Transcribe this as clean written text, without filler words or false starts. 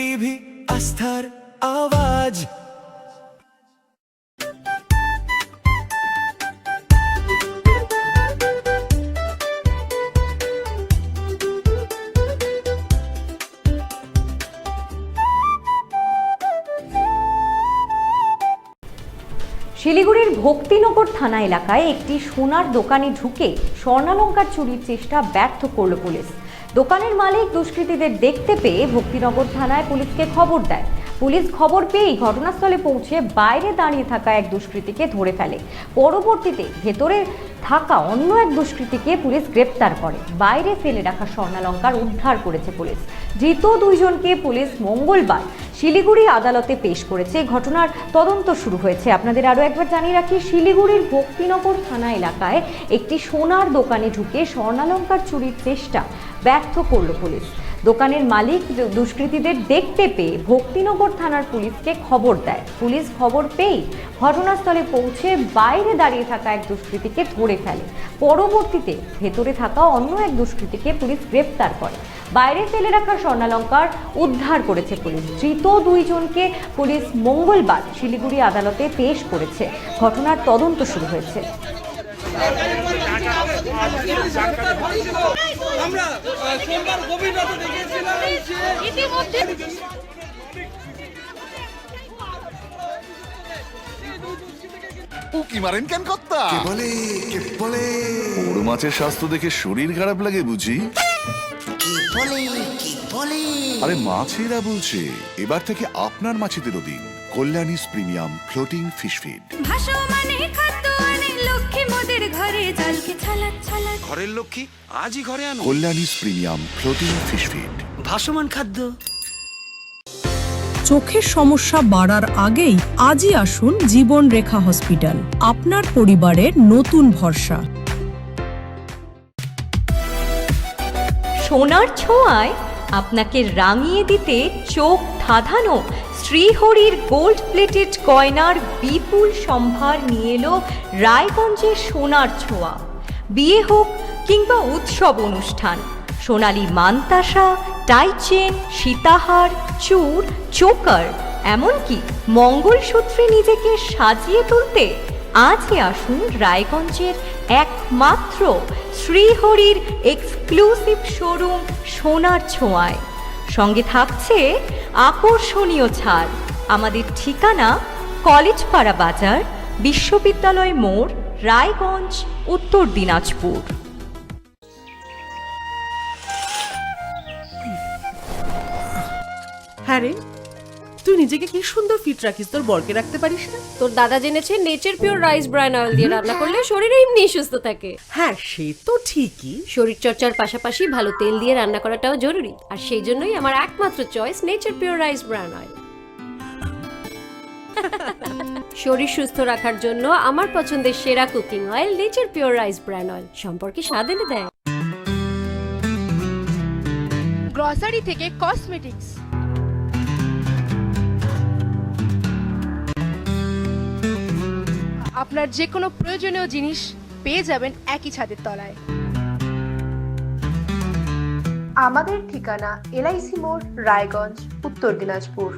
TV আস্থার আওয়াজ। শিলিগুড়ির ভক্তিনগর থানা এলাকায় একটি সোনার দোকানে ঢুকে স্বর্ণালংকার চুরির চেষ্টা ব্যর্থ করল পুলিশ। দোকানের মালিক দুষ্কৃতীদের দেখতে পেয়ে ভক্তিনগর থানায় পুলিশকে খবর দেয়। পুলিশ খবর পেয়েই ঘটনাস্থলে পৌঁছে বাইরে দাঁড়িয়ে থাকা এক দুষ্কৃতীকে ধরে ফেলে। পরবর্তীতে ভেতরে থাকা অন্য এক দুষ্কৃতীকে পুলিশ গ্রেপ্তার করে। বাইরে ফেলে রাখা স্বর্ণালংকার উদ্ধার করেছে পুলিশ। ধৃত দুইজনকে পুলিশ মঙ্গলবার শিলিগুড়ি আদালতে পেশ করেছে। ঘটনার তদন্ত শুরু হয়েছে। আপনাদের আরও একবার জানিয়ে রাখি, শিলিগুড়ির ভক্তিনগর থানা এলাকায় একটি সোনার দোকানে ঢুকে স্বর্ণালংকার চুরির চেষ্টা ব্যর্থ করল পুলিশ। দোকানের মালিক দুষ্কৃতীদের দেখতে পেয়ে ভক্তিনগর থানার পুলিশকে খবর দেয়। পুলিশ খবর পেয়েই ঘটনাস্থলে পৌঁছে বাইরে দাঁড়িয়ে থাকা এক দুষ্কৃতীকে ধরে ফেলে। পরবর্তীতে ভেতরে থাকা অন্য এক দুষ্কৃতীকে পুলিশ গ্রেপ্তার করে। বাইরে ফেলে রাখা স্বর্ণালংকার উদ্ধার করেছে পুলিশ। ধৃত দুইজনকে পুলিশ মঙ্গলবার শিলিগুড়ি আদালতে পেশ করেছে। ঘটনার তদন্ত শুরু হয়েছে। উকি মারেন কেন কর্তা? বলে বড় মাছের স্বাস্থ্য দেখে শরীর খারাপ লাগে বুঝি? আরে মাছেরা বলছে এবার থেকে আপনার মাছেদেরও দিন কল্যাণীস প্রিমিয়াম ফ্লোটিং ফিশ ফিড। ঘরের লক্ষ্মী আজই ঘরে আনো। কল্যাণীস প্রিমিয়াম ফ্লোটিং ফিশ ফিড ভাসমান খাদ্য। চোখের সমস্যা বাড়ার আগেই আজই আসুন জীবন রেখা হসপিটাল, আপনার পরিবারের নতুন ভরসা। সোনার ছোঁয়ায় আপনাকে রাঙিয়ে দিতে চোখ ধাঁধানো শ্রীহরির গোল্ড প্লেটেড গয়নার বিপুল সম্ভার নিয়ে এলো রায়গঞ্জের সোনার ছোঁয়া। বিয়ে হোক কিংবা উৎসব অনুষ্ঠান, সোনালী মানতাসা, টাইচেন, সীতাহার, চূড়, চোকার, এমনকি মঙ্গলসূত্রে নিজেকে সাজিয়ে তুলতে আজই আসুন রায়গঞ্জের একমাত্র শ্রীহরির এক্সক্লুসিভ শোরুম সোনার ছোঁয়ায়। সঙ্গে থাকছে আকর্ষণীয় ছাড়। আমাদের ঠিকানা কলেজপাড়া বাজার, বিশ্ববিদ্যালয় মোড়, রায়গঞ্জ, উত্তর দিনাজপুর। হ্যাঁ রে, তুই নিজেকে কি সুন্দর ফিট রাখিস, তোর বরকে রাখতে পারিস না? তোর দাদা জেনেছে nature pure rice bran oil দিয়ে রান্না করলে শরীর এমনি সুস্থ থাকে। হ্যাঁ সে তো ঠিকই, শরীর চর্চার পাশাপাশি ভালো তেল দিয়ে রান্না করাটাও জরুরি। আর সেই জন্যই আমার একমাত্র choice nature pure rice bran oil. শরীর সুস্থ রাখার জন্য আমার পছন্দের সেরা cooking oil nature pure rice bran oil. সম্পর্কে স্বাদ এনে দেয়। গ্রসারি থেকে কসমেটিক্স, আপনার যে কোনো প্রয়োজনীয় জিনিস পেয়ে যাবেন একই ছাদের তলায়। আমাদের ঠিকানা LIC মোড়, রায়গঞ্জ, উত্তর দিনাজপুর।